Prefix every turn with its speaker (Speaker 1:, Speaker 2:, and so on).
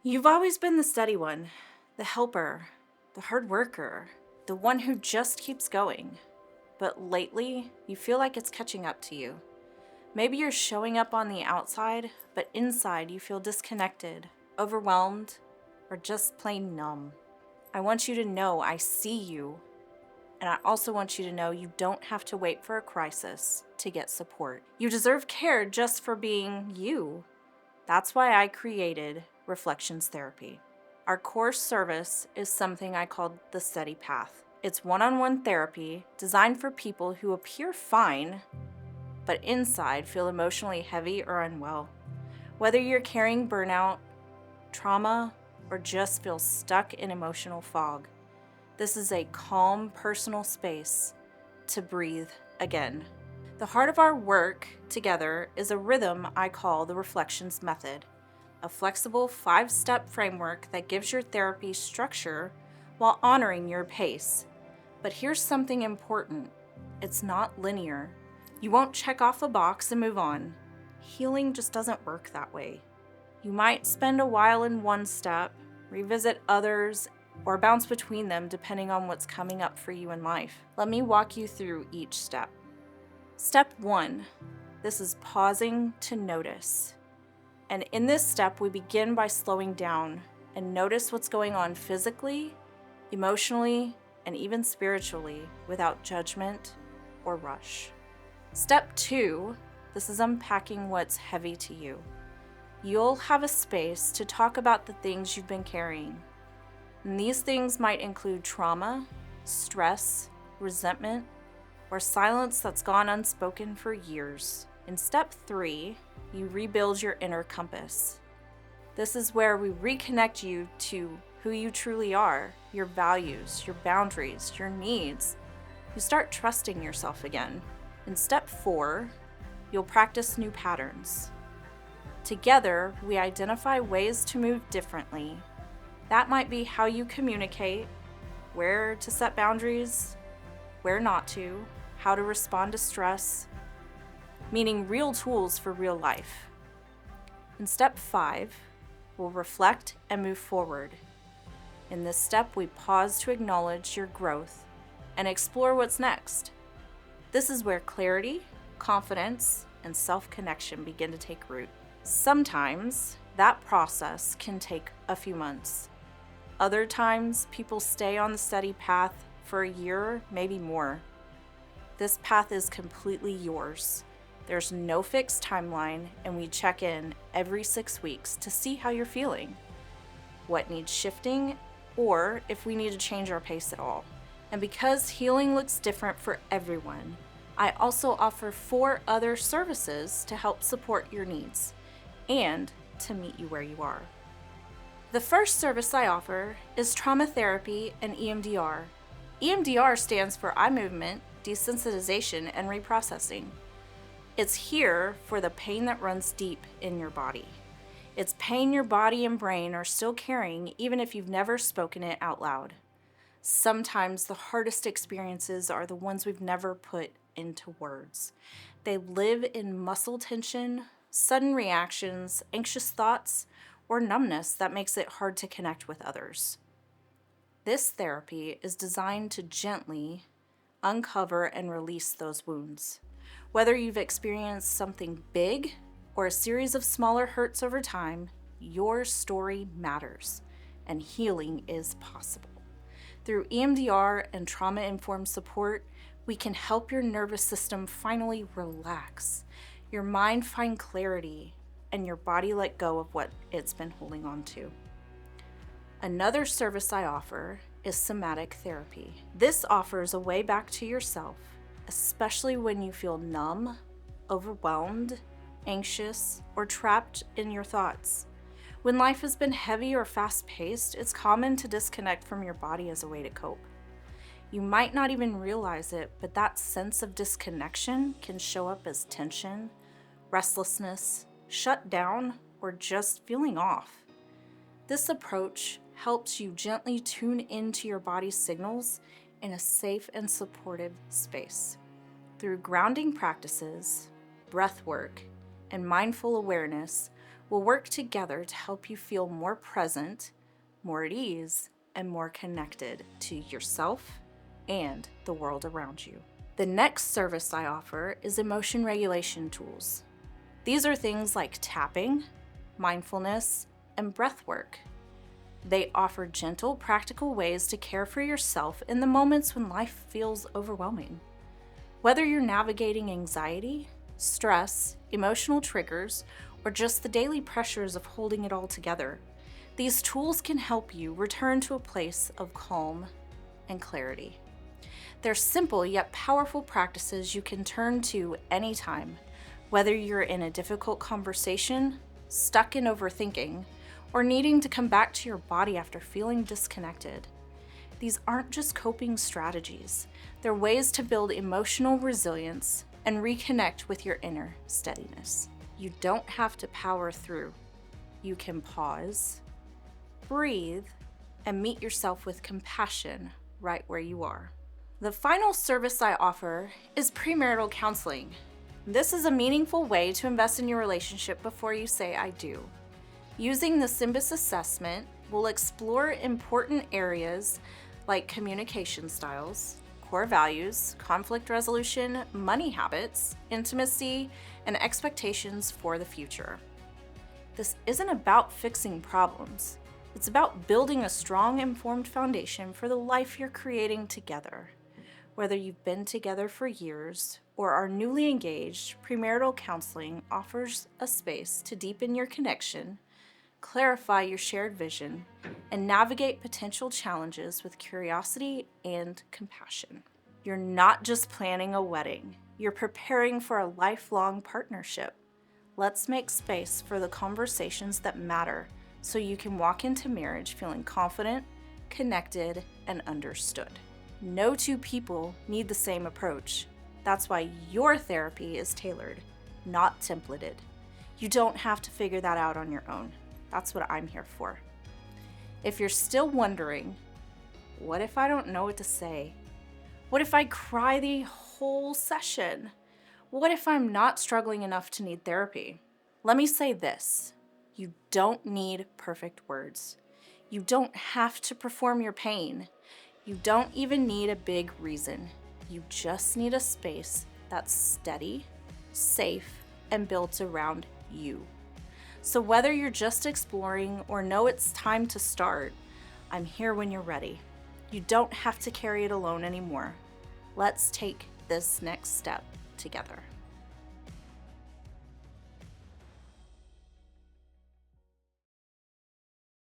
Speaker 1: You've always been the steady one, the helper, the hard worker, the one who just keeps going. But lately, you feel like it's catching up to you. Maybe you're showing up on the outside, but inside you feel disconnected, overwhelmed, or just plain numb. I want you to know I see you, and I also want you to know you don't have to wait for a crisis to get support. You deserve care just for being you. That's why I created Reflections Therapy. Our core service is something I called the Steady Path. It's one-on-one therapy designed for people who appear fine, but inside feel emotionally heavy or unwell. Whether you're carrying burnout, trauma, or just feel stuck in emotional fog, this is a calm, personal space to breathe again. The heart of our work together is a rhythm I call the Reflections Method, a flexible 5-step framework that gives your therapy structure while honoring your pace. But here's something important. It's not linear. You won't check off a box and move on. Healing just doesn't work that way. You might spend a while in one step, revisit others, or bounce between them depending on what's coming up for you in life. Let me walk you through each step. Step 1. This is pausing to notice. And in this step, we begin by slowing down and notice what's going on physically, emotionally, and even spiritually without judgment or rush. Step 2. This is unpacking what's heavy to you. You'll have a space to talk about the things you've been carrying. And these things might include trauma, stress, resentment, or silence that's gone unspoken for years. In step 3, you rebuild your inner compass. This is where we reconnect you to who you truly are, your values, your boundaries, your needs. You start trusting yourself again. In step 4, you'll practice new patterns. Together, we identify ways to move differently. That might be how you communicate, where to set boundaries, where not to, how to respond to stress, meaning real tools for real life. In step 5, we'll reflect and move forward. In this step, we pause to acknowledge your growth and explore what's next. This is where clarity, confidence, and self-connection begin to take root. Sometimes that process can take a few months. Other times, people stay on the steady path for a year, maybe more. This path is completely yours. There's no fixed timeline, and we check in every 6 weeks to see how you're feeling, what needs shifting, or if we need to change our pace at all. And because healing looks different for everyone, I also offer 4 other services to help support your needs and to meet you where you are. The first service I offer is trauma therapy and EMDR. EMDR stands for eye movement, desensitization, and reprocessing. It's here for the pain that runs deep in your body. It's pain your body and brain are still carrying even if you've never spoken it out loud. Sometimes the hardest experiences are the ones we've never put into words. They live in muscle tension, sudden reactions, anxious thoughts, or numbness that makes it hard to connect with others. This therapy is designed to gently uncover and release those wounds. Whether you've experienced something big or a series of smaller hurts over time, your story matters, and healing is possible. Through EMDR and trauma-informed support, we can help your nervous system finally relax, your mind find clarity, and your body let go of what it's been holding on to. Another service I offer is Somatic Therapy. This offers a way back to yourself, especially when you feel numb, overwhelmed, anxious, or trapped in your thoughts. When life has been heavy or fast-paced, it's common to disconnect from your body as a way to cope. You might not even realize it, but that sense of disconnection can show up as tension, restlessness, shut down, or just feeling off. This approach helps you gently tune into your body's signals in a safe and supportive space. Through grounding practices, breathwork, and mindful awareness, will work together to help you feel more present, more at ease, and more connected to yourself and the world around you. The next service I offer is emotion regulation tools. These are things like tapping, mindfulness, and breathwork. They offer gentle, practical ways to care for yourself in the moments when life feels overwhelming. Whether you're navigating anxiety, stress, emotional triggers, or just the daily pressures of holding it all together, these tools can help you return to a place of calm and clarity. They're simple yet powerful practices you can turn to anytime, whether you're in a difficult conversation, stuck in overthinking, or needing to come back to your body after feeling disconnected. These aren't just coping strategies. They're ways to build emotional resilience and reconnect with your inner steadiness. You don't have to power through. You can pause, breathe, and meet yourself with compassion right where you are. The final service I offer is premarital counseling. This is a meaningful way to invest in your relationship before you say I do. Using the SYMBIS assessment, we'll explore important areas like communication styles, core values, conflict resolution, money habits, intimacy, and expectations for the future. This isn't about fixing problems. It's about building a strong, informed foundation for the life you're creating together. Whether you've been together for years or are newly engaged, premarital counseling offers a space to deepen your connection, clarify your shared vision, and navigate potential challenges with curiosity and compassion. You're not just planning a wedding, you're preparing for a lifelong partnership. Let's make space for the conversations that matter so you can walk into marriage feeling confident, connected, and understood. No two people need the same approach. That's why your therapy is tailored, not templated. You don't have to figure that out on your own. That's what I'm here for. If you're still wondering, what if I don't know what to say? What if I cry the whole session? What if I'm not struggling enough to need therapy? Let me say this. You don't need perfect words. You don't have to perform your pain. You don't even need a big reason. You just need a space that's steady, safe, and built around you. So whether you're just exploring or know it's time to start, I'm here when you're ready. You don't have to carry it alone anymore. Let's take this next step together.